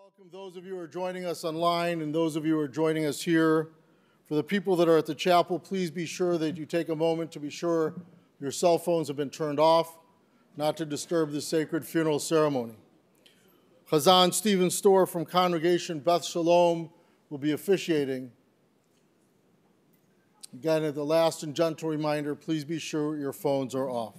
Welcome those of you who are joining us online and those of you who are joining us here. For the people that are at the chapel, please be sure that you take a moment to be sure your cell phones have been turned off, not to disturb the sacred funeral ceremony. Chazan Stephen Storr from Congregation Beth Shalom will be officiating. Again, at the last and gentle reminder, please be sure your phones are off.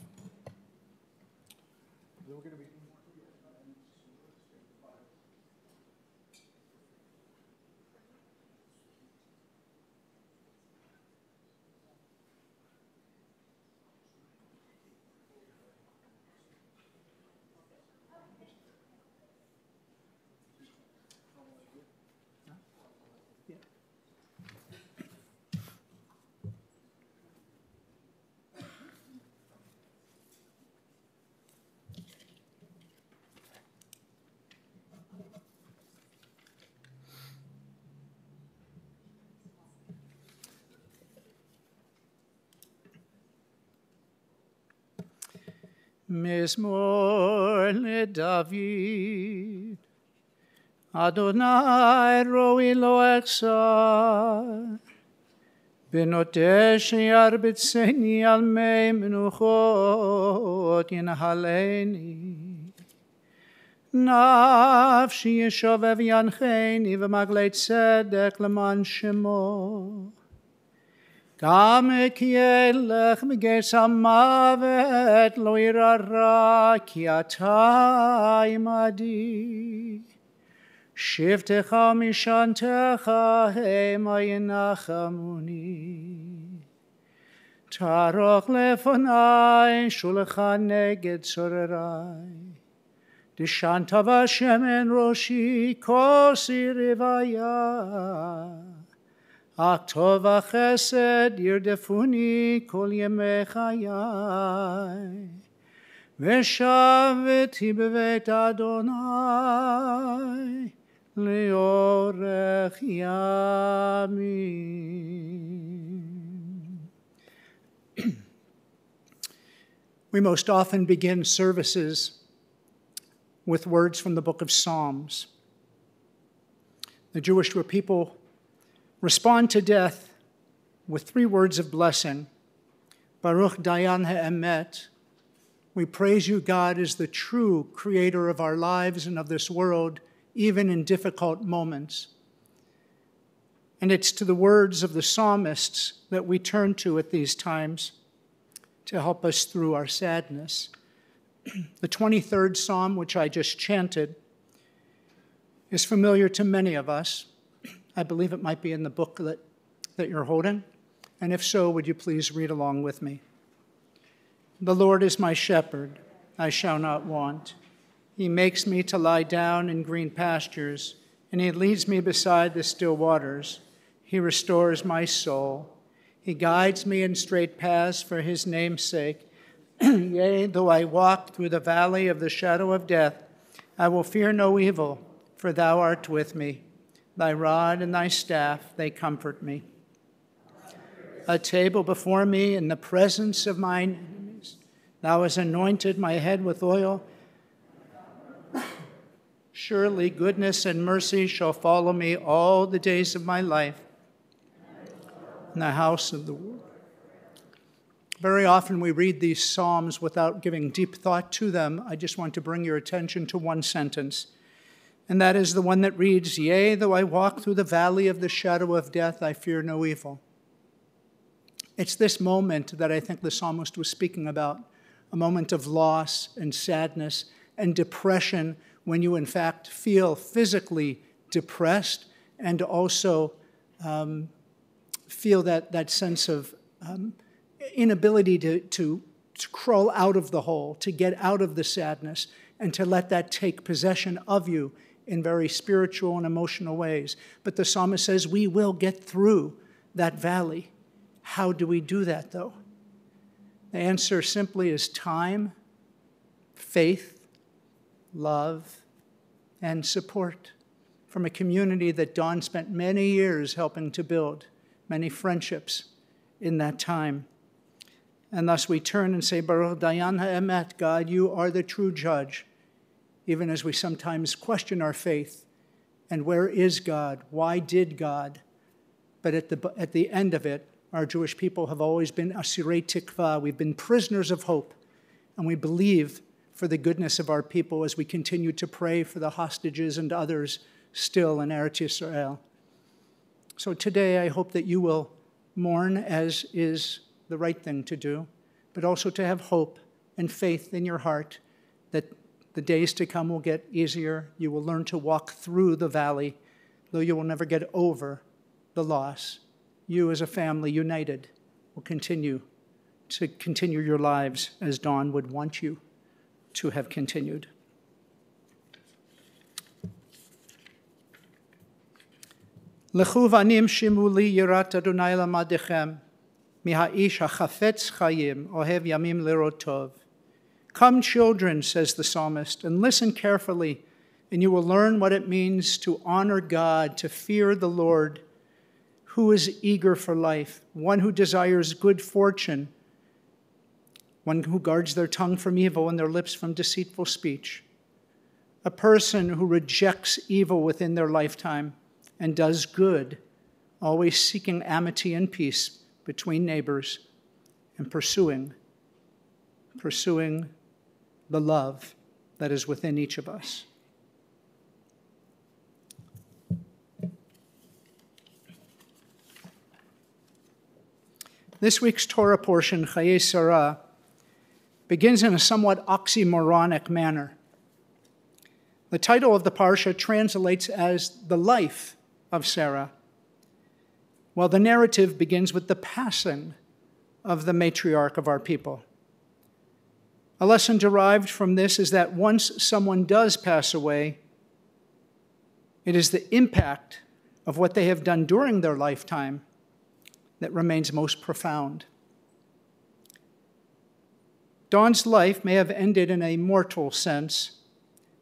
Mizmor LeDavid, Adonai roi lo echsar, benotesh yarbitzeni al mei menuchot yinahaleni, nafshi yeshovev yancheni v'maglei tzedek leman shemo. Kam kielech migets hamavet lo irara ki ata imadi. Shivtecha mishantecha hema yinachamuni. Taroch lefonai shulecha neged sorerai. Dishanta v'Hashem en roshi kosi rivaya. Aktov chesed yirdefuni kol yemei chayai, v'shaveti b'veit Adonai leorech yamim. We most often begin services with words from the book of Psalms. The Jewish people respond to death with 3 words of blessing. Baruch Dayan Ha'emet. We praise you, God, as the true creator of our lives and of this world, even in difficult moments. And it's to the words of the psalmists that we turn to at these times to help us through our sadness. The 23rd Psalm, which I just chanted, is familiar to many of us. I believe it might be in the booklet that you're holding. And if so, would you please read along with me? The Lord is my shepherd, I shall not want. He makes me to lie down in green pastures, and he leads me beside the still waters. He restores my soul. He guides me in straight paths for his name's sake. Yea, though I walk through the valley of the shadow of death, I will fear no evil, for thou art with me. Thy rod and thy staff, they comfort me. A table before me in the presence of mine enemies. Thou hast anointed my head with oil. Surely goodness and mercy shall follow me all the days of my life in the house of the Lord. Very often we read these psalms without giving deep thought to them. I just want to bring your attention to one sentence. And that is the one that reads, Yea, though I walk through the valley of the shadow of death, I fear no evil. It's this moment that I think the psalmist was speaking about, a moment of loss and sadness and depression when you in fact feel physically depressed and also feel that sense of inability to crawl out of the hole, to get out of the sadness, and to let that take possession of you in very spiritual and emotional ways. But the psalmist says we will get through that valley. How do we do that, though? The answer simply is time, faith, love, and support from a community that Don spent many years helping to build, many friendships in that time. And thus we turn and say, Baruch Dayan Ha'emet, God, you are the true judge. Even as we sometimes question our faith, and where is God? Why did God? But at the end of it, our Jewish people have always been asirei tikva. We've been prisoners of hope, and we believe for the goodness of our people as we continue to pray for the hostages and others still in Eretz Yisrael. So today, I hope that you will mourn, as is the right thing to do, but also to have hope and faith in your heart that the days to come will get easier. You will learn to walk through the valley, though you will never get over the loss. You as a family united will continue your lives as Dawn would want you to have continued. Lechu vanim shimu li yirat Adonai lamadechem, miha'ish hachafetz chayim, ohev yamim lirot tov. Come, children, says the psalmist, and listen carefully, and you will learn what it means to honor God, to fear the Lord, who is eager for life, one who desires good fortune, one who guards their tongue from evil and their lips from deceitful speech, a person who rejects evil within their lifetime and does good, always seeking amity and peace between neighbors and pursuing the love that is within each of us. This week's Torah portion, Chayei Sarah, begins in a somewhat oxymoronic manner. The title of the parsha translates as the life of Sarah, while the narrative begins with the passing of the matriarch of our people. A lesson derived from this is that once someone does pass away, it is the impact of what they have done during their lifetime that remains most profound. Dawn's life may have ended in a mortal sense,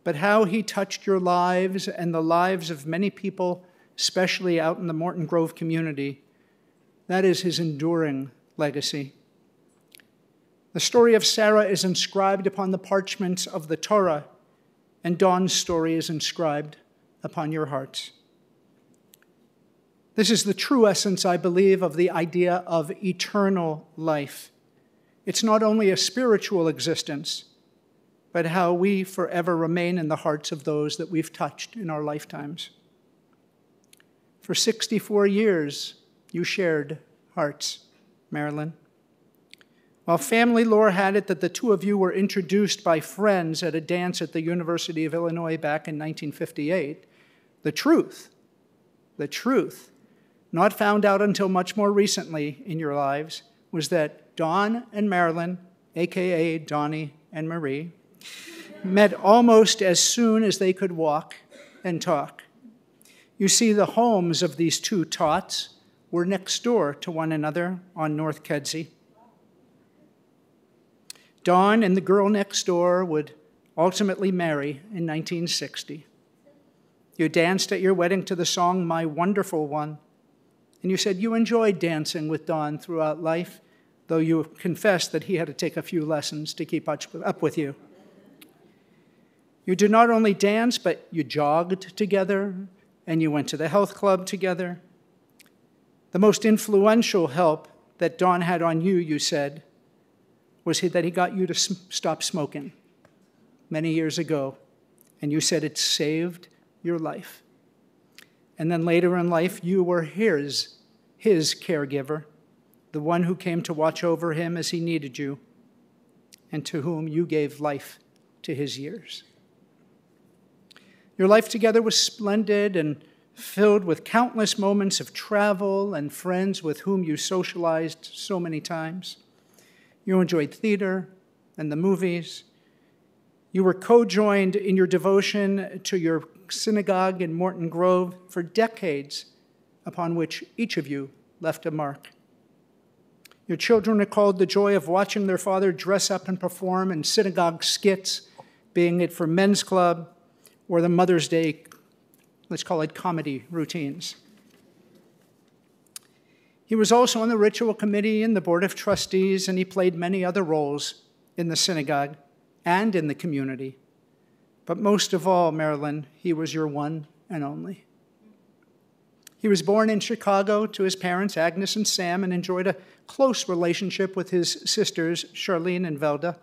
but how he touched your lives and the lives of many people, especially out in the Morton Grove community, that is his enduring legacy. The story of Sarah is inscribed upon the parchments of the Torah, and Dawn's story is inscribed upon your hearts. This is the true essence, I believe, of the idea of eternal life. It's not only a spiritual existence, but how we forever remain in the hearts of those that we've touched in our lifetimes. For 64 years, you shared hearts, Marilyn. While family lore had it that the two of you were introduced by friends at a dance at the University of Illinois back in 1958, the truth, not found out until much more recently in your lives, was that Dawn and Marilyn, a.k.a. Donnie and Marie, met almost as soon as they could walk and talk. You see, the homes of these two tots were next door to one another on North Kedzie. Dawn and the girl next door would ultimately marry in 1960. You danced at your wedding to the song My Wonderful One, and you said you enjoyed dancing with Dawn throughout life, though you confessed that he had to take a few lessons to keep up with you. You did not only dance, but you jogged together, and you went to the health club together. The most influential help that Dawn had on you, you said, was that he got you to stop smoking many years ago, and you said it saved your life. And then later in life, you were his caregiver, the one who came to watch over him as he needed you, and to whom you gave life to his years. Your life together was splendid and filled with countless moments of travel and friends with whom you socialized so many times. You enjoyed theater and the movies. You were co-joined in your devotion to your synagogue in Morton Grove for decades, upon which each of you left a mark. Your children recalled the joy of watching their father dress up and perform in synagogue skits, being it for men's club or the Mother's Day, let's call it comedy routines. He was also on the ritual committee and the board of trustees, and he played many other roles in the synagogue and in the community. But most of all, Marilyn, he was your one and only. He was born in Chicago to his parents, Agnes and Sam, and enjoyed a close relationship with his sisters, Charlene and Velda.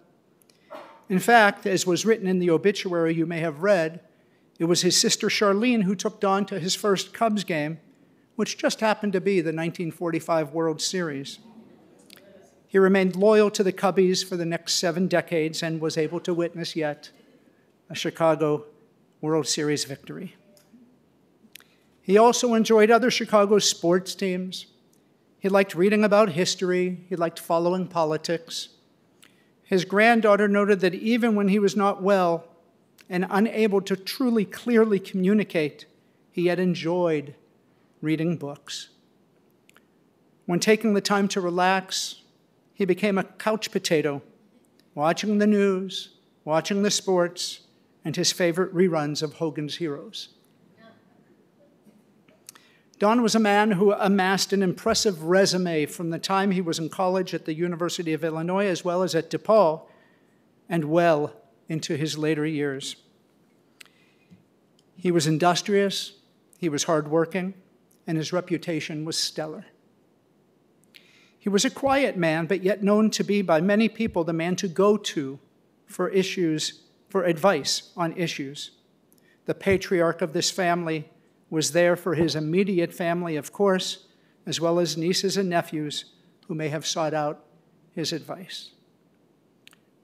In fact, as was written in the obituary you may have read, it was his sister Charlene who took Don to his first Cubs game, which just happened to be the 1945 World Series. He remained loyal to the Cubbies for the next 7 decades and was able to witness yet a Chicago World Series victory. He also enjoyed other Chicago sports teams. He liked reading about history. He liked following politics. His granddaughter noted that even when he was not well and unable to truly clearly communicate, he yet enjoyed reading books. When taking the time to relax, he became a couch potato, watching the news, watching the sports, and his favorite reruns of Hogan's Heroes. Don was a man who amassed an impressive resume from the time he was in college at the University of Illinois as well as at DePaul and well into his later years. He was industrious, he was hardworking, and his reputation was stellar. He was a quiet man, but yet known to be by many people the man to go to for advice on issues. The patriarch of this family was there for his immediate family, of course, as well as nieces and nephews who may have sought out his advice.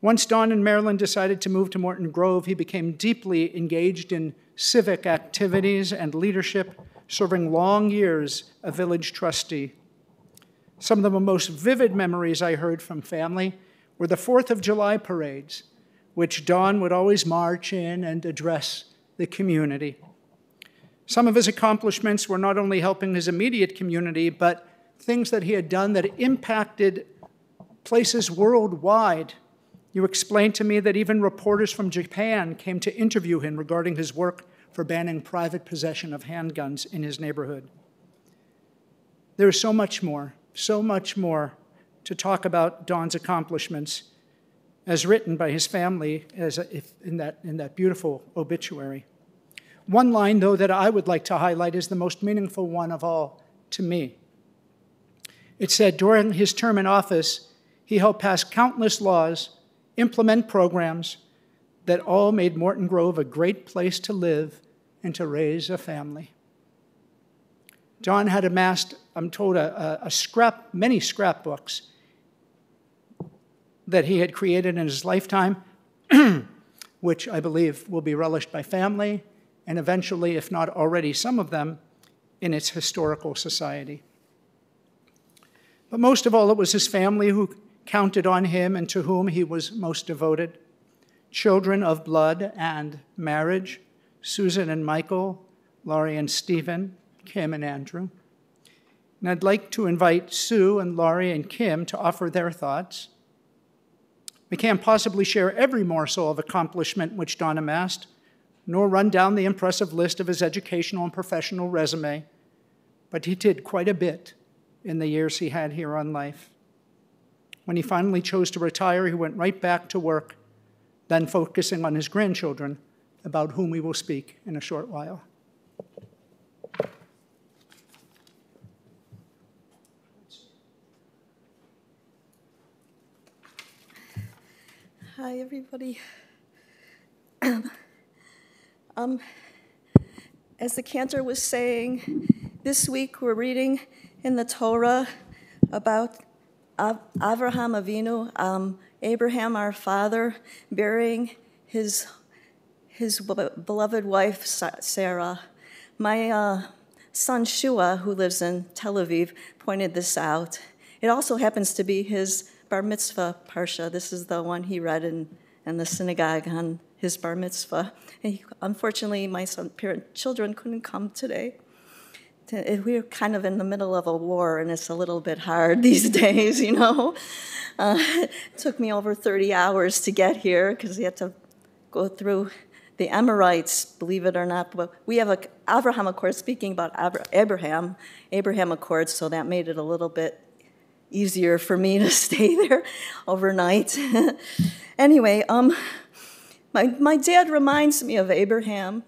Once Don and Marilyn decided to move to Morton Grove, he became deeply engaged in civic activities and leadership, serving long years a village trustee. Some of the most vivid memories I heard from family were the 4th of July parades, which Don would always march in and address the community. Some of his accomplishments were not only helping his immediate community, but things that he had done that impacted places worldwide. You explained to me that even reporters from Japan came to interview him regarding his work for banning private possession of handguns in his neighborhood. There is so much more to talk about Don's accomplishments as written by his family in that beautiful obituary. One line, though, that I would like to highlight is the most meaningful one of all to me. It said, during his term in office, he helped pass countless laws, implement programs that all made Morton Grove a great place to live and to raise a family. Don had amassed, I'm told, many scrapbooks that he had created in his lifetime, which I believe will be relished by family, and eventually, if not already some of them, in its historical society. But most of all, it was his family who counted on him and to whom he was most devoted. Children of blood and marriage, Susan and Michael, Laurie and Stephen, Kim and Andrew. And I'd like to invite Sue and Laurie and Kim to offer their thoughts. We can't possibly share every morsel of accomplishment which Don amassed, nor run down the impressive list of his educational and professional resume, but he did quite a bit in the years he had here on life. When he finally chose to retire, he went right back to work, then focusing on his grandchildren, about whom we will speak in a short while. Hi, everybody. As the cantor was saying, this week we're reading in the Torah about Avraham Avinu, Abraham, our father, burying his beloved wife, Sarah. My son, Shua, who lives in Tel Aviv, pointed this out. It also happens to be his bar mitzvah parsha. This is the one he read in the synagogue on his bar mitzvah. And unfortunately, my children couldn't come today. We're kind of in the middle of a war, and it's a little bit hard these days, you know. It took me over 30 hours to get here because we had to go through the Amorites, believe it or not. But we have a Abraham Accord, speaking about Abraham Accord, so that made it a little bit easier for me to stay there overnight. Anyway, my dad reminds me of Abraham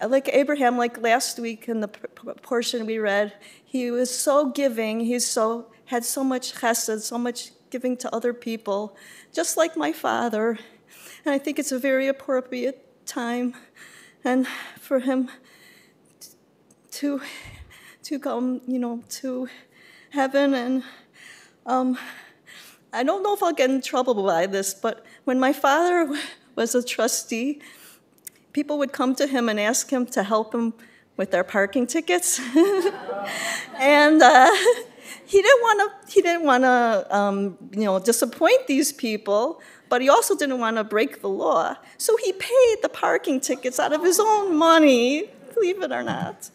like Abraham, like last week in the portion we read, he was so giving. He had so much chesed, so much giving to other people, just like my father. And I think it's a very appropriate time, and for him to come, to heaven. And I don't know if I'll get in trouble by this, but when my father was a trustee, people would come to him and ask him to help him with their parking tickets, and he didn't want to disappoint these people, but he also didn't want to break the law. So he paid the parking tickets out of his own money, believe it or not.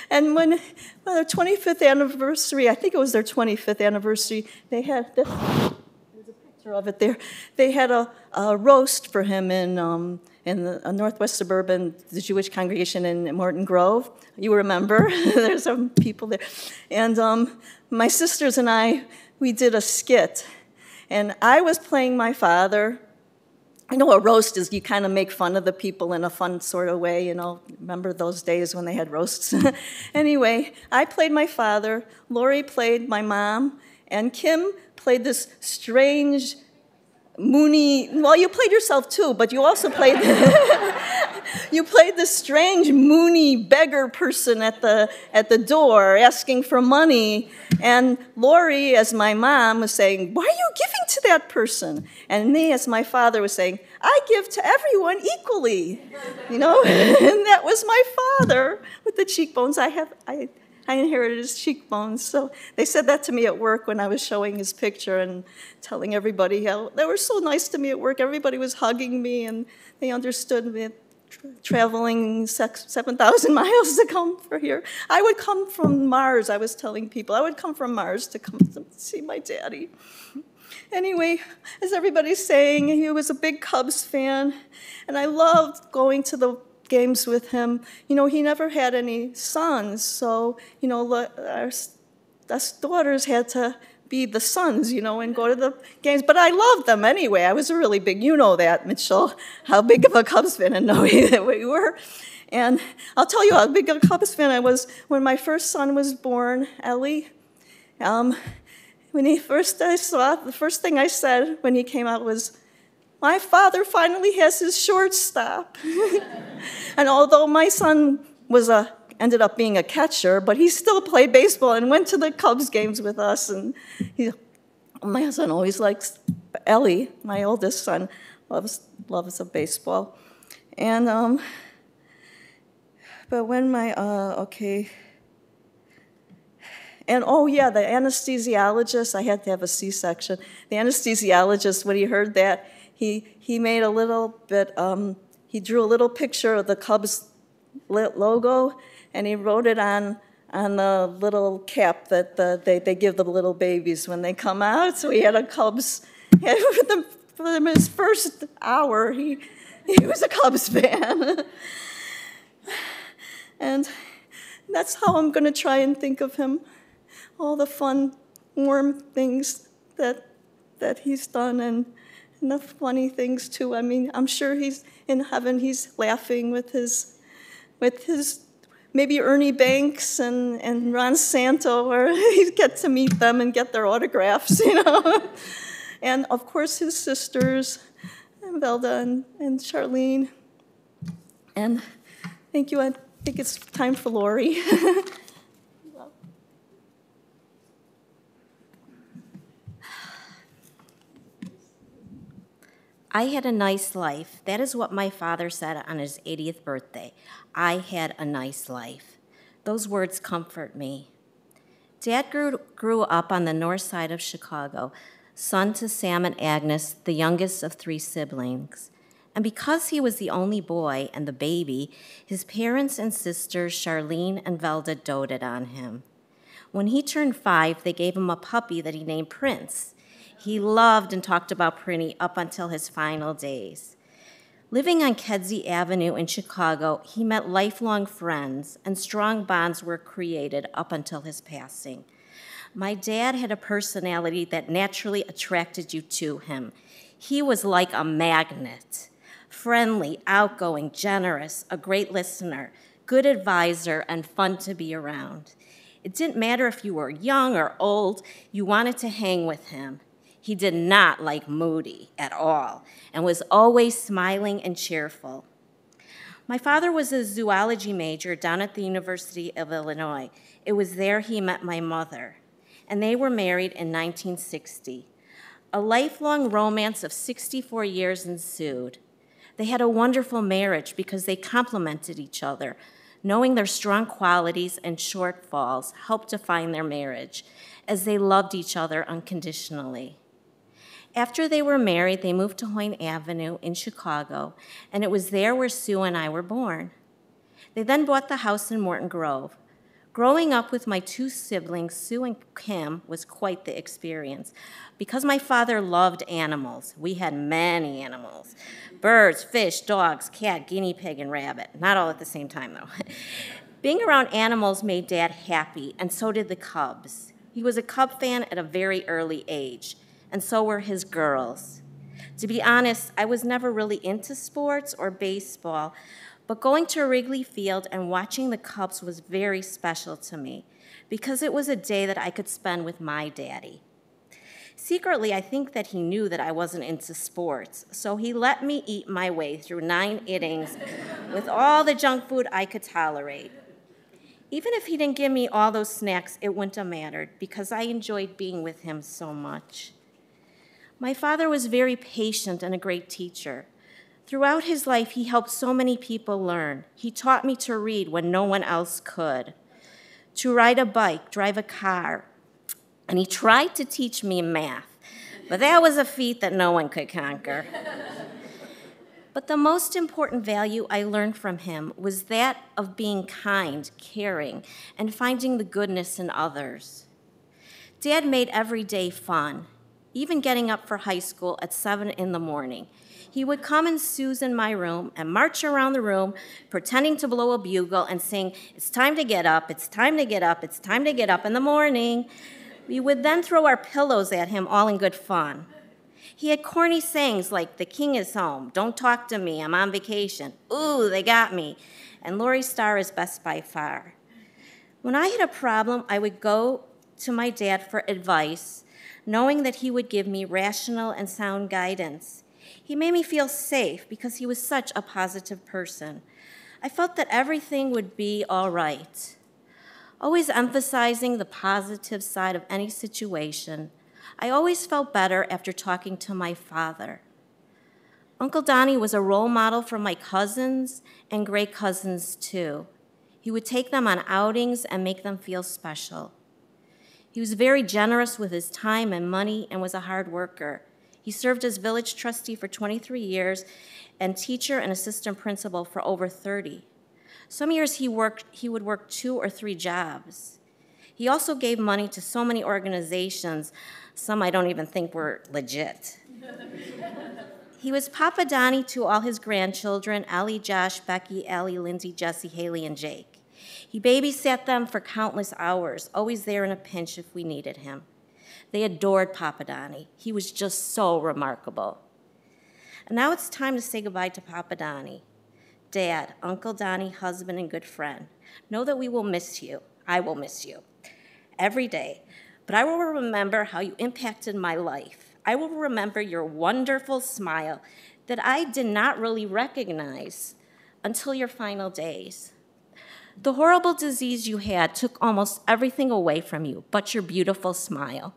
And when their 25th anniversary, I think it was their 25th anniversary, they had this. There's a picture of it there. They had a roast for him in the Northwest Suburban, the Jewish congregation in Morton Grove. You remember? There's some people there. And my sisters and I, we did a skit. And I was playing my father. I know a roast is you kind of make fun of the people in a fun sort of way, Remember those days when they had roasts? Anyway, I played my father, Lori played my mom, and Kim played this strange, moony, well, you played yourself too, but you also played, you played this strange, moony beggar person at the door asking for money. And Lori, as my mom, was saying, "Why are you giving to that person?" And me, as my father, was saying, "I give to everyone equally." And that was my father with the cheekbones. I inherited his cheekbones. So they said that to me at work when I was showing his picture and telling everybody how they were so nice to me at work. Everybody was hugging me, and they understood me. Traveling 7,000 miles to come for here. I would come from Mars, I was telling people. I would come from Mars to come to see my daddy. Anyway, as everybody's saying, he was a big Cubs fan, and I loved going to the games with him. He never had any sons, so, us daughters had to be the sons, and go to the games. But I loved them anyway. I was a really big, that, Mitchell, how big of a Cubs fan and knowing that we were. And I'll tell you how big of a Cubs fan I was when my first son was born, Ellie. When the first thing I said when he came out was, "My father finally has his shortstop." And although my son ended up being a catcher, but he still played baseball and went to the Cubs games with us. And my son always likes Ellie, my oldest son, loves baseball. And but when the anesthesiologist, I had to have a C-section. The anesthesiologist, when he heard that, he made a little bit. He drew a little picture of the Cubs logo, and he wrote it on the little cap that they give the little babies when they come out. So he had a Cubs. For his first hour, he was a Cubs fan. And that's how I'm going to try and think of him. All the fun, warm things that he's done, and the funny things too. I mean, I'm sure he's in heaven. He's laughing with his maybe Ernie Banks and Ron Santo, or he'd get to meet them and get their autographs, And of course his sisters, Velda and Charlene. And thank you. I think it's time for Lori. I had a nice life. That is what my father said on his 80th birthday. I had a nice life. Those words comfort me. Dad grew up on the north side of Chicago, son to Sam and Agnes, the youngest of 3 siblings. And because he was the only boy and the baby, his parents and sisters, Charlene and Velda, doted on him. When he turned 5, they gave him a puppy that he named Prince. He loved and talked about Prinny up until his final days. Living on Kedzie Avenue in Chicago, he met lifelong friends, and strong bonds were created up until his passing. My dad had a personality that naturally attracted you to him. He was like a magnet. Friendly, outgoing, generous, a great listener, good advisor, and fun to be around. It didn't matter if you were young or old, you wanted to hang with him. He did not like moody at all and was always smiling and cheerful. My father was a zoology major down at the University of Illinois. It was there he met my mother, and they were married in 1960. A lifelong romance of 64 years ensued. They had a wonderful marriage because they complemented each other. Knowing their strong qualities and shortfalls helped define their marriage, as they loved each other unconditionally. After they were married, they moved to Hoyne Avenue in Chicago, and it was there where Sue and I were born. They then bought the house in Morton Grove. Growing up with my two siblings, Sue and Kim, was quite the experience. Because my father loved animals, we had many animals. Birds, fish, dogs, cat, guinea pig, and rabbit. Not all at the same time, though. Being around animals made Dad happy, and so did the Cubs. He was a Cub fan at a very early age, and so were his girls. To be honest, I was never really into sports or baseball, but going to Wrigley Field and watching the Cubs was very special to me because it was a day that I could spend with my daddy. Secretly, I think that he knew that I wasn't into sports, so he let me eat my way through 9 innings with all the junk food I could tolerate. Even if he didn't give me all those snacks, it wouldn't have mattered because I enjoyed being with him so much. My father was very patient and a great teacher. Throughout his life, he helped so many people learn. He taught me to read when no one else could, to ride a bike, drive a car, and he tried to teach me math, but that was a feat that no one could conquer. But the most important value I learned from him was that of being kind, caring, and finding the goodness in others. Dad made every day fun, even getting up for high school at 7 in the morning. He would come and snooze in my room and march around the room, pretending to blow a bugle and sing, "It's time to get up, it's time to get up, it's time to get up in the morning." We would then throw our pillows at him, all in good fun. He had corny sayings like, "The king is home," "Don't talk to me, I'm on vacation," "Ooh, they got me," and "Lori Starr is best by far." When I had a problem, I would go to my dad for advice, knowing that he would give me rational and sound guidance. He made me feel safe because he was such a positive person. I felt that everything would be all right. Always emphasizing the positive side of any situation, I always felt better after talking to my father. Uncle Donnie was a role model for my cousins and great cousins too. He would take them on outings and make them feel special. He was very generous with his time and money and was a hard worker. He served as village trustee for 23 years and teacher and assistant principal for over 30. Some years he would work 2 or 3 jobs. He also gave money to so many organizations, some I don't even think were legit. He was Papa Donnie to all his grandchildren, Ellie, Josh, Becky, Ellie, Lindsay, Jesse, Haley, and Jake. He babysat them for countless hours, always there in a pinch if we needed him. They adored Papa Donnie. He was just so remarkable. And now it's time to say goodbye to Papa Donnie. Dad, Uncle Donnie, husband, and good friend, know that we will miss you. I will miss you every day. But I will remember how you impacted my life. I will remember your wonderful smile that I did not really recognize until your final days. The horrible disease you had took almost everything away from you but your beautiful smile.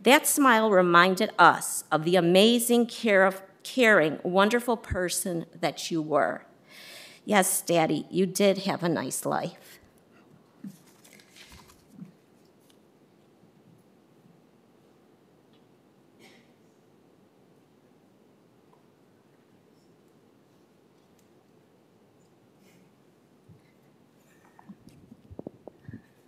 That smile reminded us of the amazing, caring, wonderful person that you were. Yes, Daddy, you did have a nice life.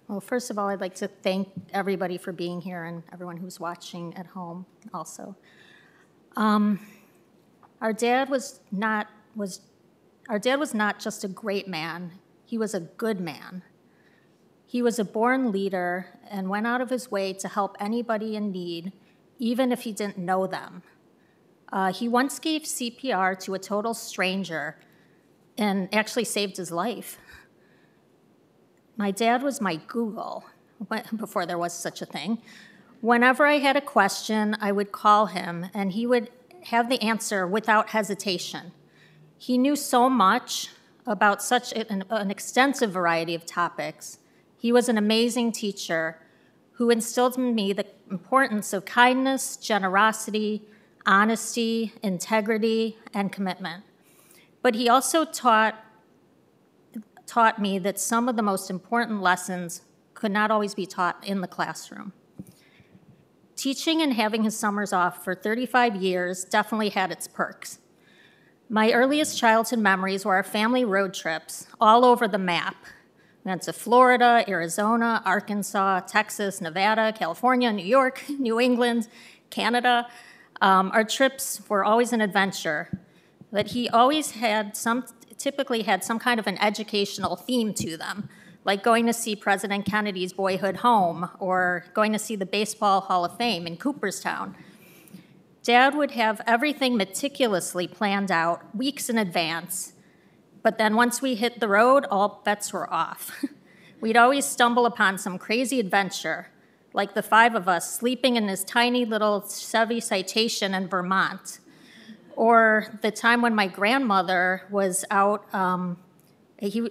Well, first of all, I'd like to thank everybody for being here and everyone who's watching at home also. Our dad was not just a great man, he was a good man. He was a born leader and went out of his way to help anybody in need, even if he didn't know them. He once gave CPR to a total stranger and actually saved his life. My dad was my Google before there was such a thing. Whenever I had a question, I would call him, and he would have the answer without hesitation. He knew so much about such an extensive variety of topics. He was an amazing teacher who instilled in me the importance of kindness, generosity, honesty, integrity, and commitment. But he also taught me that some of the most important lessons could not always be taught in the classroom. Teaching and having his summers off for 35 years definitely had its perks. My earliest childhood memories were our family road trips all over the map. We went to Florida, Arizona, Arkansas, Texas, Nevada, California, New York, New England, Canada. Our trips were always an adventure, but he always typically had some kind of an educational theme to them, like going to see President Kennedy's boyhood home or going to see the Baseball Hall of Fame in Cooperstown. Dad would have everything meticulously planned out weeks in advance, but then once we hit the road, all bets were off. We'd always stumble upon some crazy adventure, like the 5 of us sleeping in this tiny little Chevy Citation in Vermont, or the time when my grandmother was out,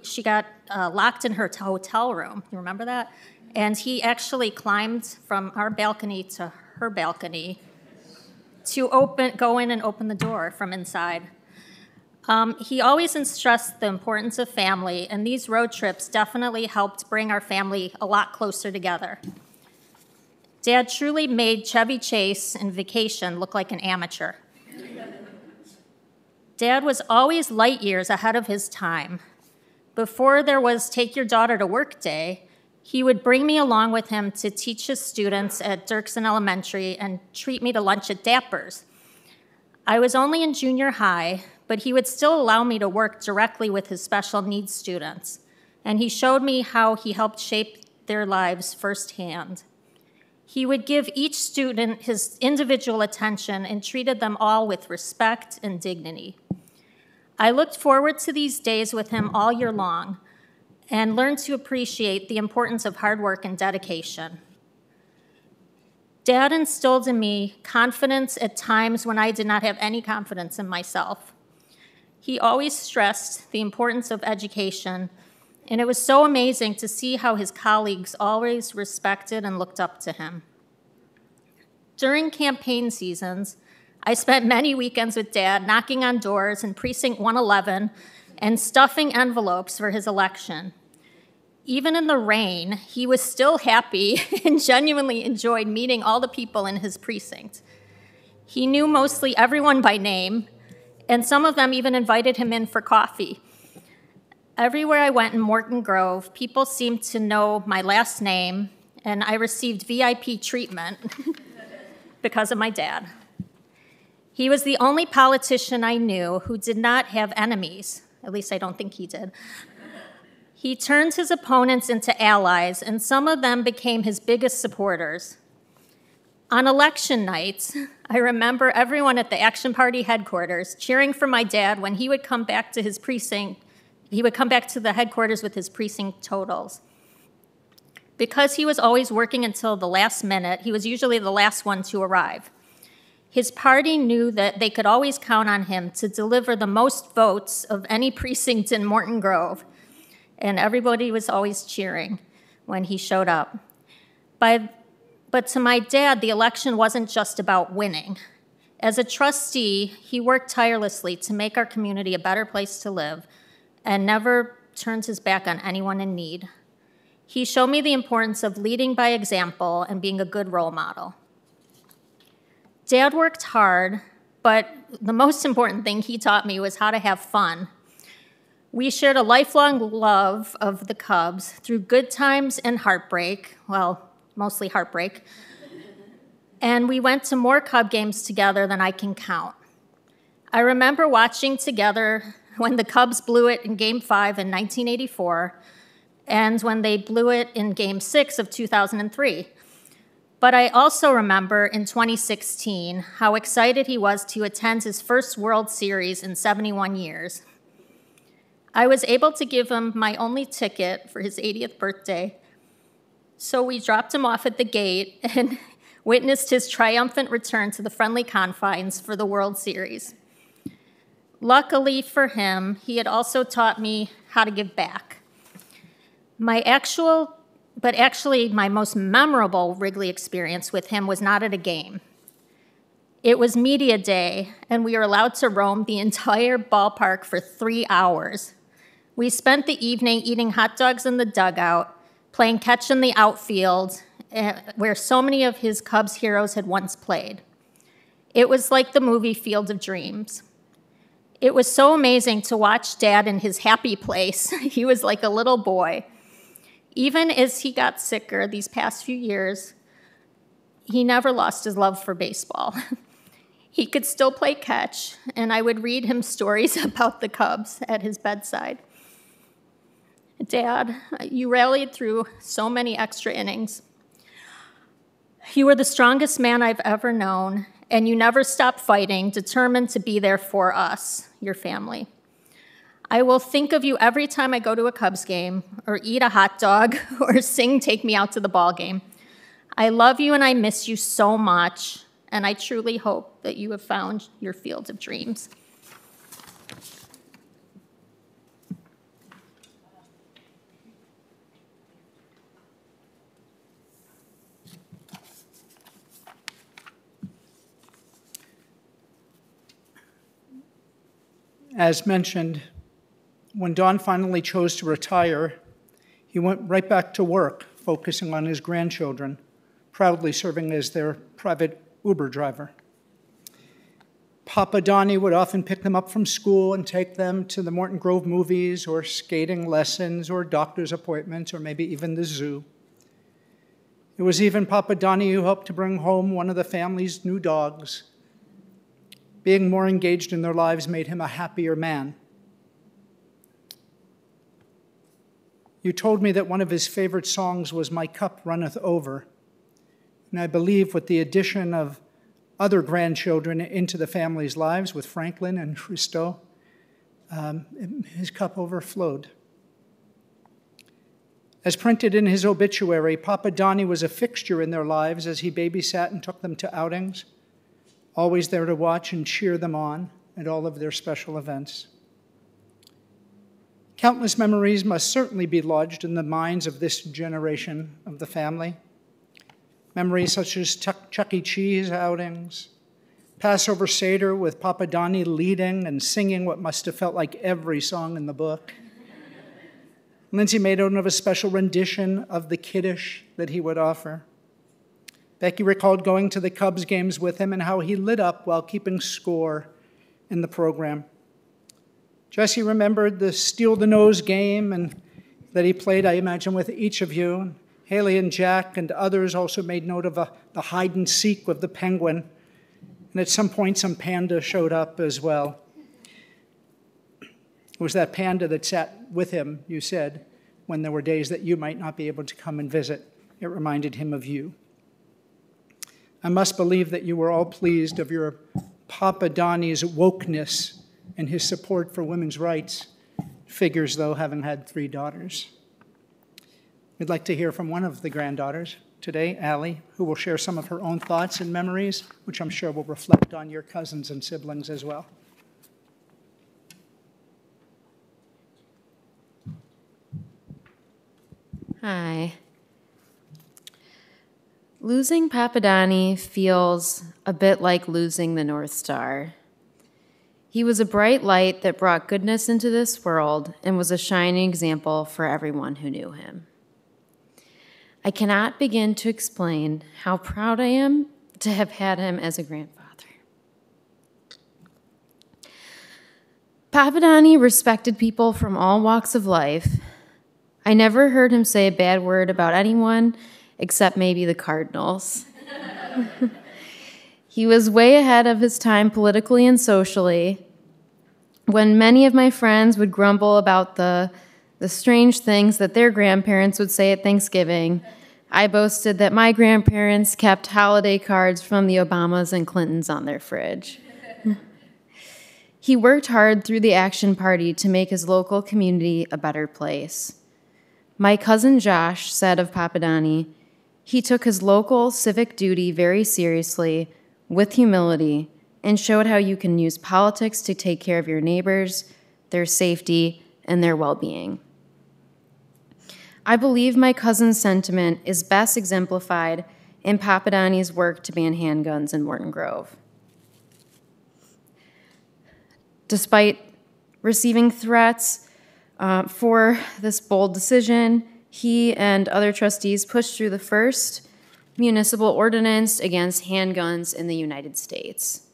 she got locked in her hotel room. You remember that? And he actually climbed from our balcony to her balcony to go in and open the door from inside. He always stressed the importance of family, and these road trips definitely helped bring our family a lot closer together. Dad truly made Chevy Chase and vacation look like an amateur. Dad was always light years ahead of his time. Before there was Take Your Daughter to Work Day, he would bring me along with him to teach his students at Dirksen Elementary and treat me to lunch at Dapper's. I was only in junior high, but he would still allow me to work directly with his special needs students, and he showed me how he helped shape their lives firsthand. He would give each student his individual attention and treated them all with respect and dignity. I looked forward to these days with him all year long and learned to appreciate the importance of hard work and dedication. Dad instilled in me confidence at times when I did not have any confidence in myself. He always stressed the importance of education, and it was so amazing to see how his colleagues always respected and looked up to him. During campaign seasons, I spent many weekends with Dad knocking on doors in Precinct 111 and stuffing envelopes for his election. Even in the rain, he was still happy and genuinely enjoyed meeting all the people in his precinct. He knew mostly everyone by name, and some of them even invited him in for coffee. Everywhere I went in Morton Grove, people seemed to know my last name, and I received VIP treatment because of my dad. He was the only politician I knew who did not have enemies. At least I don't think he did. He turned his opponents into allies, and some of them became his biggest supporters. On election nights, I remember everyone at the Action Party headquarters cheering for my dad when he would come back to his precinct. He would come back to the headquarters with his precinct totals. Because he was always working until the last minute, he was usually the last one to arrive. His party knew that they could always count on him to deliver the most votes of any precinct in Morton Grove, and everybody was always cheering when he showed up. But to my dad, the election wasn't just about winning. As a trustee, he worked tirelessly to make our community a better place to live and never turned his back on anyone in need. He showed me the importance of leading by example and being a good role model. Dad worked hard, but the most important thing he taught me was how to have fun. We shared a lifelong love of the Cubs through good times and heartbreak, well, mostly heartbreak, and we went to more Cub games together than I can count. I remember watching together when the Cubs blew it in Game 5 in 1984 and when they blew it in Game 6 of 2003. But I also remember in 2016 how excited he was to attend his first World Series in 71 years. I was able to give him my only ticket for his 80th birthday, so we dropped him off at the gate and witnessed his triumphant return to the friendly confines for the World Series. Luckily for him, he had also taught me how to give back. My most memorable Wrigley experience with him was not at a game. It was media day, and we were allowed to roam the entire ballpark for 3 hours. We spent the evening eating hot dogs in the dugout, playing catch in the outfield, where so many of his Cubs heroes had once played. It was like the movie Field of Dreams. It was so amazing to watch Dad in his happy place. He was like a little boy. Even as he got sicker these past few years, he never lost his love for baseball. He could still play catch, and I would read him stories about the Cubs at his bedside. Dad, you rallied through so many extra innings. You were the strongest man I've ever known, and you never stopped fighting, determined to be there for us, your family. I will think of you every time I go to a Cubs game, or eat a hot dog, or sing Take Me Out to the Ball Game. I love you and I miss you so much, and I truly hope that you have found your field of dreams. As mentioned, when Don finally chose to retire, he went right back to work, focusing on his grandchildren, proudly serving as their private Uber driver. Papa Donnie would often pick them up from school and take them to the Morton Grove movies or skating lessons or doctor's appointments or maybe even the zoo. It was even Papa Donnie who helped to bring home one of the family's new dogs. Being more engaged in their lives made him a happier man. You told me that one of his favorite songs was My Cup Runneth Over. And I believe with the addition of other grandchildren into the family's lives, with Franklin and Christo, his cup overflowed. As printed in his obituary, Papa Donnie was a fixture in their lives as he babysat and took them to outings, always there to watch and cheer them on at all of their special events. Countless memories must certainly be lodged in the minds of this generation of the family. Memories such as Chuck E. Cheese outings, Passover Seder with Papa Donnie leading and singing what must have felt like every song in the book. Lindsay made note of a special rendition of the Kiddush that he would offer. Becky recalled going to the Cubs games with him and how he lit up while keeping score in the program. Jesse remembered the Steal the Nose game and that he played, I imagine, with each of you. Haley and Jack and others also made note of the hide and seek with the penguin. And at some point, some panda showed up as well. It was that panda that sat with him, you said, when there were days that you might not be able to come and visit. It reminded him of you. I must believe that you were all pleased of your Papa Donnie's wokeness and his support for women's rights. Figures, though, having had 3 daughters. We'd like to hear from one of the granddaughters today, Allie, who will share some of her own thoughts and memories, which I'm sure will reflect on your cousins and siblings as well. Hi. Losing Papa Donnie feels a bit like losing the North Star. He was a bright light that brought goodness into this world and was a shining example for everyone who knew him. I cannot begin to explain how proud I am to have had him as a grandfather. Papa Donnie respected people from all walks of life. I never heard him say a bad word about anyone except maybe the Cardinals. He was way ahead of his time politically and socially. When many of my friends would grumble about the strange things that their grandparents would say at Thanksgiving, I boasted that my grandparents kept holiday cards from the Obamas and Clintons on their fridge. He worked hard through the Action Party to make his local community a better place. My cousin Josh said of Papadani, he took his local civic duty very seriously, with humility, and showed how you can use politics to take care of your neighbors, their safety, and their well-being. I believe my cousin's sentiment is best exemplified in Papadani's work to ban handguns in Morton Grove. Despite receiving threats for this bold decision, he and other trustees pushed through the first municipal ordinance against handguns in the United States.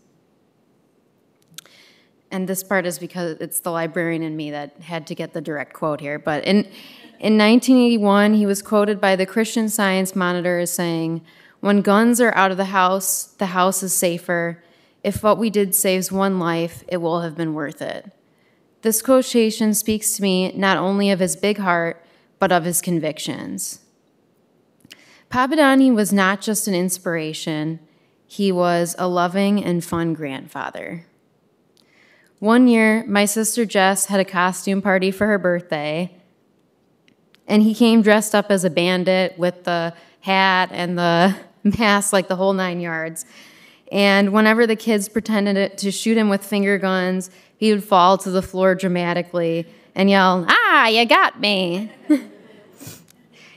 And this part is because it's the librarian in me that had to get the direct quote here. But in 1981, he was quoted by the Christian Science Monitor as saying, "When guns are out of the house is safer. If what we did saves one life, it will have been worth it." This quotation speaks to me not only of his big heart, but of his convictions. Papadani was not just an inspiration, he was a loving and fun grandfather. One year, my sister Jess had a costume party for her birthday, and he came dressed up as a bandit with the hat and the mask, like the whole 9 yards. And whenever the kids pretended to shoot him with finger guns, he would fall to the floor dramatically and yell, "Ah, you got me."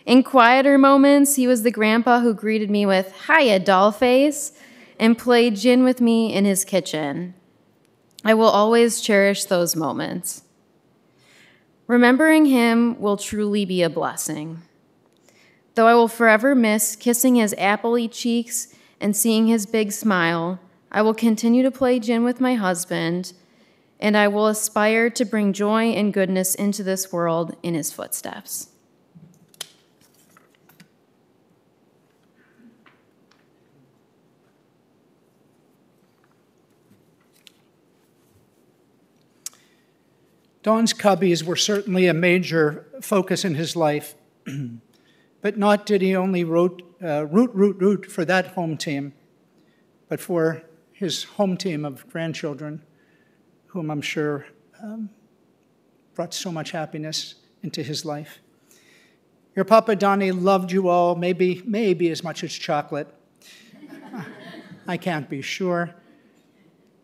In quieter moments, he was the grandpa who greeted me with, "Hiya, dollface," and played gin with me in his kitchen. I will always cherish those moments. Remembering him will truly be a blessing. Though I will forever miss kissing his apple-y cheeks and seeing his big smile, I will continue to play gin with my husband, and I will aspire to bring joy and goodness into this world in his footsteps. Don's cubbies were certainly a major focus in his life, but not did he only root for that home team, but for his home team of grandchildren, whom I'm sure brought so much happiness into his life. Your Papa Donnie loved you all, maybe as much as chocolate. I can't be sure.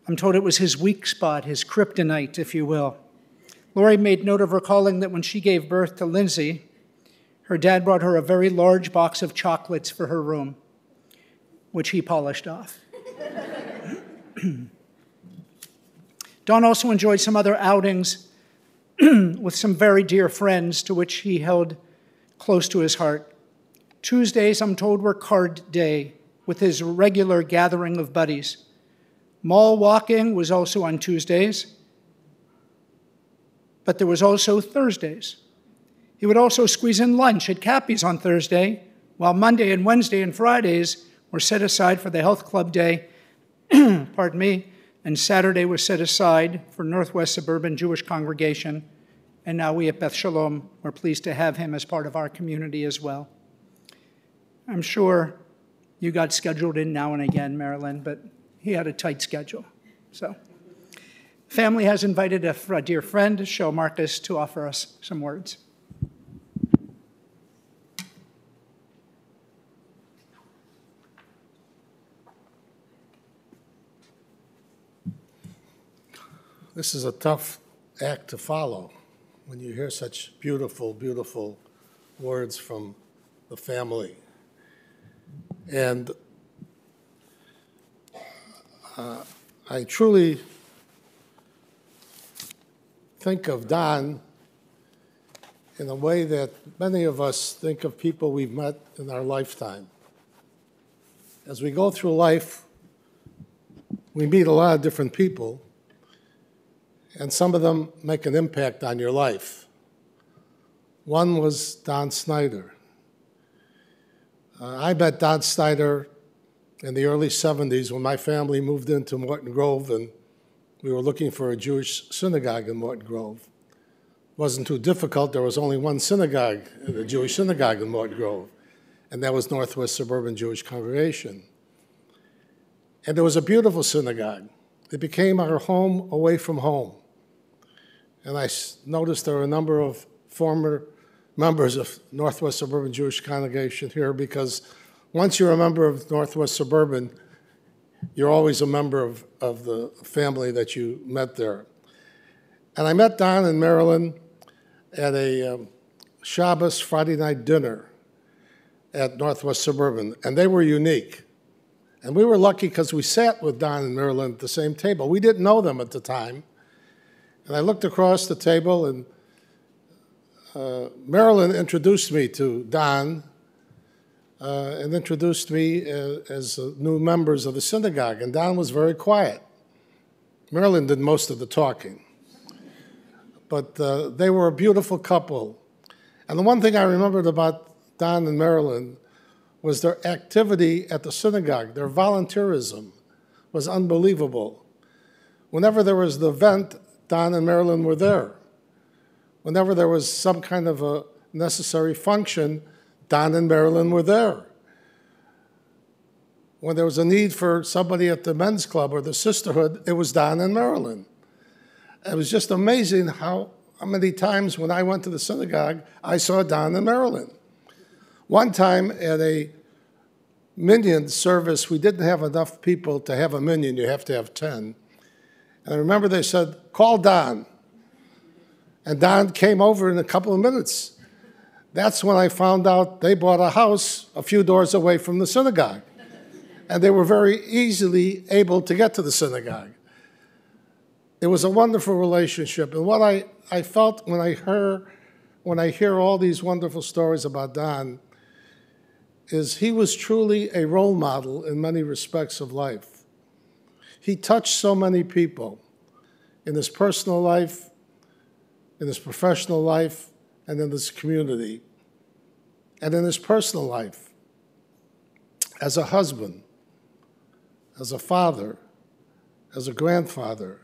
I'm told it was his weak spot, his kryptonite, if you will. Lori made note of recalling that when she gave birth to Lindsay, her dad brought her a very large box of chocolates for her room, which he polished off. Don also enjoyed some other outings with some very dear friends to which he held close to his heart. Tuesdays, I'm told, were card day with his regular gathering of buddies. Mall walking was also on Tuesdays, but there was also Thursdays. He would also squeeze in lunch at Cappy's on Thursday, while Monday and Wednesday and Fridays were set aside for the health club day, pardon me, and Saturday was set aside for Northwest Suburban Jewish Congregation, and now we at Beth Shalom are pleased to have him as part of our community as well. I'm sure you got scheduled in now and again, Marilyn, but he had a tight schedule, so. Family has invited a dear friend, Shel Marcus, to offer us some words. This is a tough act to follow when you hear such beautiful, beautiful words from the family. And I truly think of Don in a way that many of us think of people we've met in our lifetime. As we go through life, we meet a lot of different people, and some of them make an impact on your life. One was Don Sneider. I met Don Sneider in the early 70s when my family moved into Morton Grove, and we were looking for a Jewish synagogue in Morton Grove. It wasn't too difficult. There was only one synagogue, a Jewish synagogue in Morton Grove. and that was Northwest Suburban Jewish Congregation. And it was a beautiful synagogue. It became our home away from home. And I noticed there were a number of former members of Northwest Suburban Jewish Congregation here, because once you're a member of Northwest Suburban, you're always a member of the family that you met there. And I met Don and Marilyn at a Shabbos Friday night dinner at Northwest Suburban, and they were unique. And we were lucky because we sat with Don and Marilyn at the same table. We didn't know them at the time. And I looked across the table, and Marilyn introduced me to Don and introduced me as new members of the synagogue. And Don was very quiet. Marilyn did most of the talking. But they were a beautiful couple. And the one thing I remembered about Don and Marilyn was their activity at the synagogue. Their volunteerism was unbelievable. Whenever there was the event, Don and Marilyn were there. Whenever there was some kind of a necessary function, Don and Marilyn were there. When there was a need for somebody at the men's club or the sisterhood, it was Don and Marilyn. It was just amazing how many times when I went to the synagogue, I saw Don and Marilyn. One time at a minyan service, we didn't have enough people to have a minyan. You have to have 10. And I remember they said, call Don. And Don came over in a couple of minutes. That's when I found out they bought a house a few doors away from the synagogue. And they were very easily able to get to the synagogue. It was a wonderful relationship. And what I felt when I hear all these wonderful stories about Don is he was truly a role model in many respects of life. He touched so many people in his personal life, in his professional life, and in this community. And in his personal life, as a husband, as a father, as a grandfather,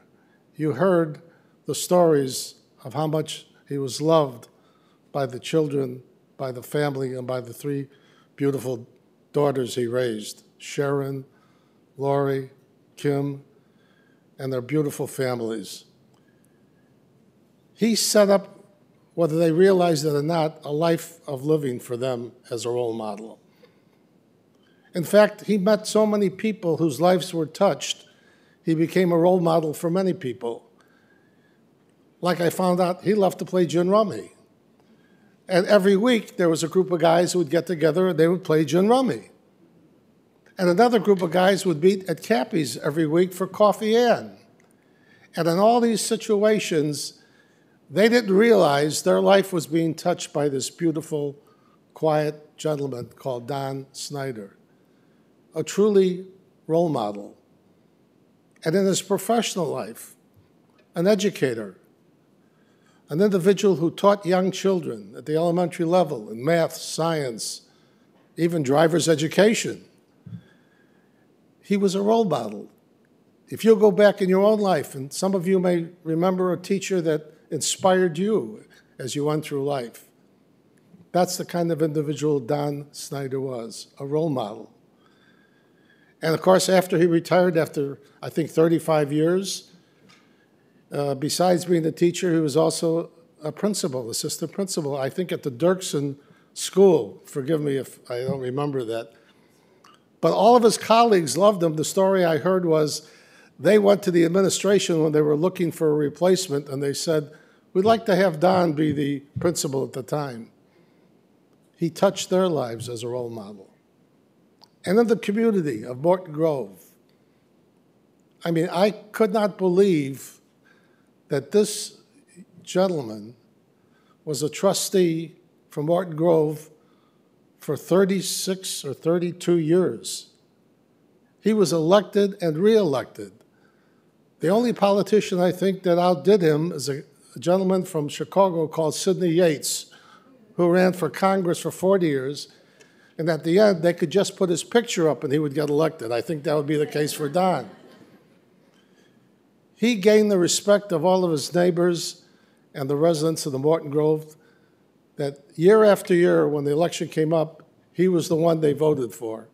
you heard the stories of how much he was loved by the children, by the family, and by the 3 beautiful daughters he raised, Sharon, Lori, Kim, and their beautiful families. He set up, whether they realized it or not, a life of living for them as a role model. In fact, he met so many people whose lives were touched, he became a role model for many people. Like I found out, he loved to play gin rummy. And every week, there was a group of guys who would get together and they would play gin rummy. And another group of guys would meet at Cappy's every week for coffee and. And in all these situations, they didn't realize their life was being touched by this beautiful, quiet gentleman called Don Sneider, a truly role model. And in his professional life, an educator, an individual who taught young children at the elementary level in math, science, even driver's education. He was a role model. If you go back in your own life, and some of you may remember a teacher that inspired you as you went through life, that's the kind of individual Don Sneider was, a role model. And of course, after he retired, after I think 35 years, besides being a teacher, he was also a principal, assistant principal, I think at the Dirksen School. Forgive me if I don't remember that. But all of his colleagues loved him. The story I heard was they went to the administration when they were looking for a replacement, and they said, we'd like to have Don be the principal at the time. He touched their lives as a role model. And in the community of Morton Grove, I mean, I could not believe that this gentleman was a trustee for Morton Grove for 36 or 32 years. He was elected and reelected. The only politician I think that outdid him is a gentleman from Chicago called Sidney Yates, who ran for Congress for 40 years. And at the end, they could just put his picture up and he would get elected. I think that would be the case for Don. He gained the respect of all of his neighbors and the residents of the Morton Grove that year after year, when the election came up, he was the one they voted for.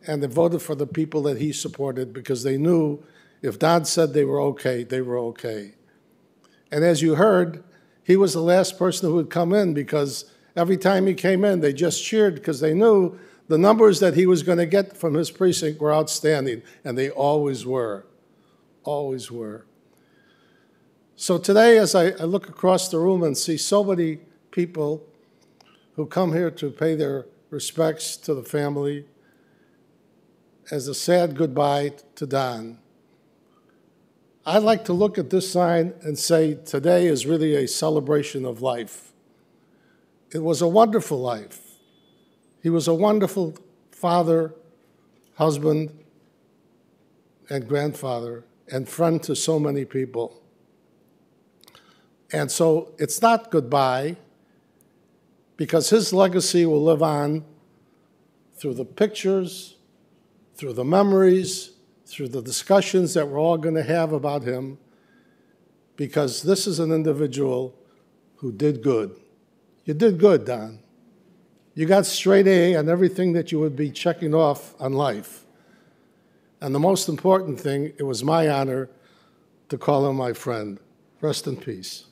And they voted for the people that he supported because they knew if Don said they were okay, they were okay. And as you heard, he was the last person who would come in because every time he came in, they just cheered because they knew the numbers that he was going to get from his precinct were outstanding, and they always were, always were. So today, as I look across the room and see so many people who come here to pay their respects to the family, as a sad goodbye to Don, I'd like to look at this sign and say today is really a celebration of life. It was a wonderful life. He was a wonderful father, husband, and grandfather, and friend to so many people. And so it's not goodbye, because his legacy will live on through the pictures, through the memories, through the discussions that we're all going to have about him, because this is an individual who did good. You did good, Don. You got straight A on everything that you would be checking off on life. And the most important thing, it was my honor to call him my friend. Rest in peace.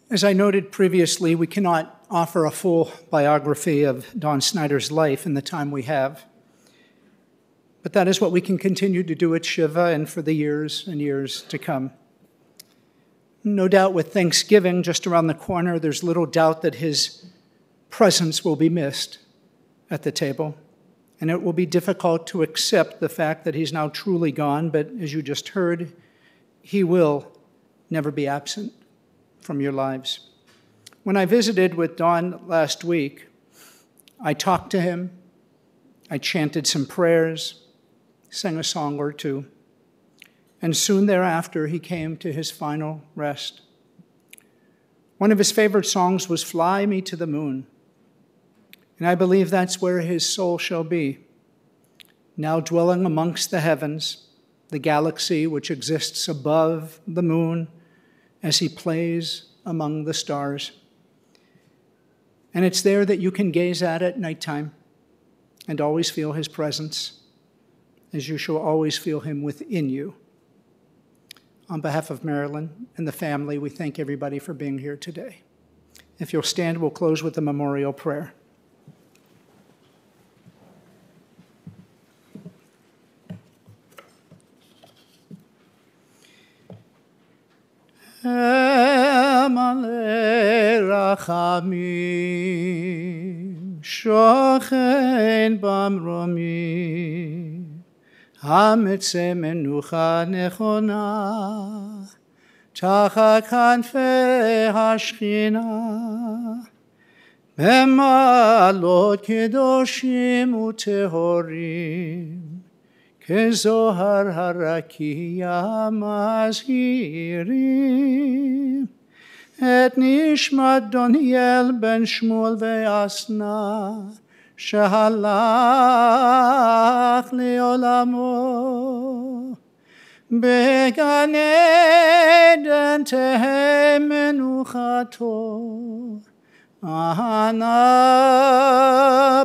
As I noted previously, we cannot offer a full biography of Don Sneider's life in the time we have. But that is what we can continue to do at Shiva and for the years and years to come. No doubt with Thanksgiving just around the corner, there's little doubt that his presence will be missed at the table. And it will be difficult to accept the fact that he's now truly gone, but as you just heard, he will never be absent from your lives. When I visited with Don last week, I talked to him, I chanted some prayers, sang a song or two, and soon thereafter he came to his final rest. One of his favorite songs was "Fly Me to the Moon," and I believe that's where his soul shall be, now dwelling amongst the heavens, the galaxy which exists above the moon, as he plays among the stars. And it's there that you can gaze at nighttime and always feel his presence, as you shall always feel him within you. On behalf of Marilyn and the family, we thank everybody for being here today. If you'll stand, we'll close with a memorial prayer. רחמים שוכן במרומים המצא מנוחה נכונה תחת כנפי השכינה במעלות קדושים וטהורים כזוהר הרקיע מזהירים את נשמת דוניאל בן שמואל ואסנה שהלך לעולמו בגן עדן תהא מנוחתו אנא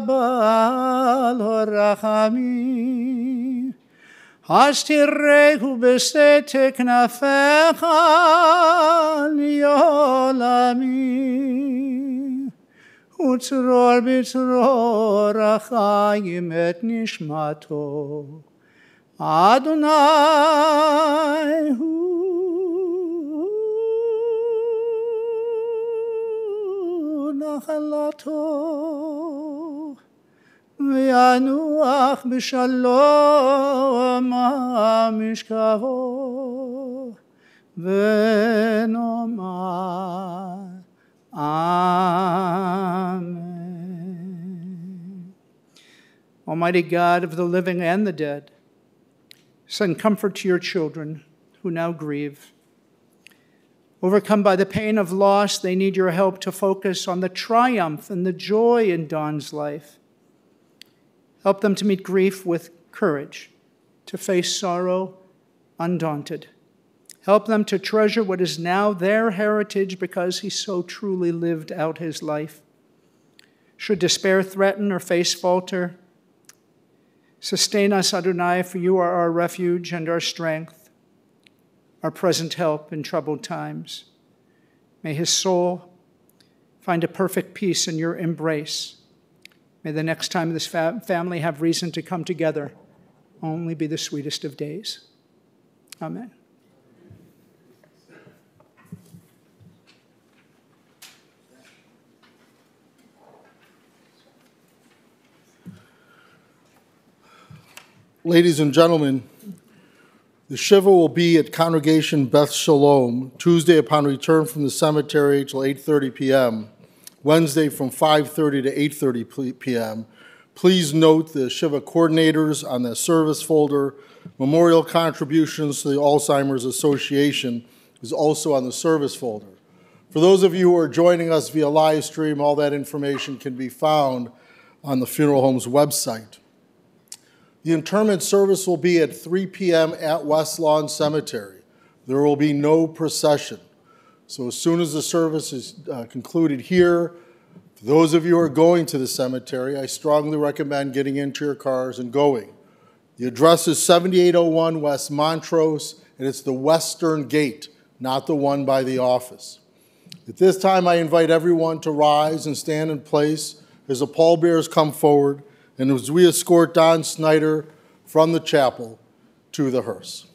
בעל הרחמים אז תראהו בסתר כנפיך לעולמים וצרור בצרור החיים את נשמתו אדוני הוא נחלתו וינוח בשלום משכבו ונאמר Amen. Almighty God of the living and the dead, send comfort to your children who now grieve. Overcome by the pain of loss, they need your help to focus on the triumph and the joy in Don's life. Help them to meet grief with courage, to face sorrow undaunted. Help them to treasure what is now their heritage because he so truly lived out his life. Should despair threaten or face falter, sustain us, Adonai, for you are our refuge and our strength, our present help in troubled times. May his soul find a perfect peace in your embrace. May the next time this family have reason to come together only be the sweetest of days. Amen. Ladies and gentlemen, the Shiva will be at Congregation Beth Shalom, Tuesday upon return from the cemetery till 8:30 p.m., Wednesday from 5:30 to 8:30 p.m. Please note the Shiva coordinators on the service folder. Memorial contributions to the Alzheimer's Association is also on the service folder. For those of you who are joining us via live stream, all that information can be found on the funeral home's website. The interment service will be at 3 p.m. at West Lawn Cemetery. There will be no procession. So as soon as the service is concluded here, for those of you who are going to the cemetery, I strongly recommend getting into your cars and going. The address is 7801 West Montrose, and it's the western gate, not the one by the office. At this time, I invite everyone to rise and stand in place as the pallbearers come forward and as we escort Don Sneider from the chapel to the hearse.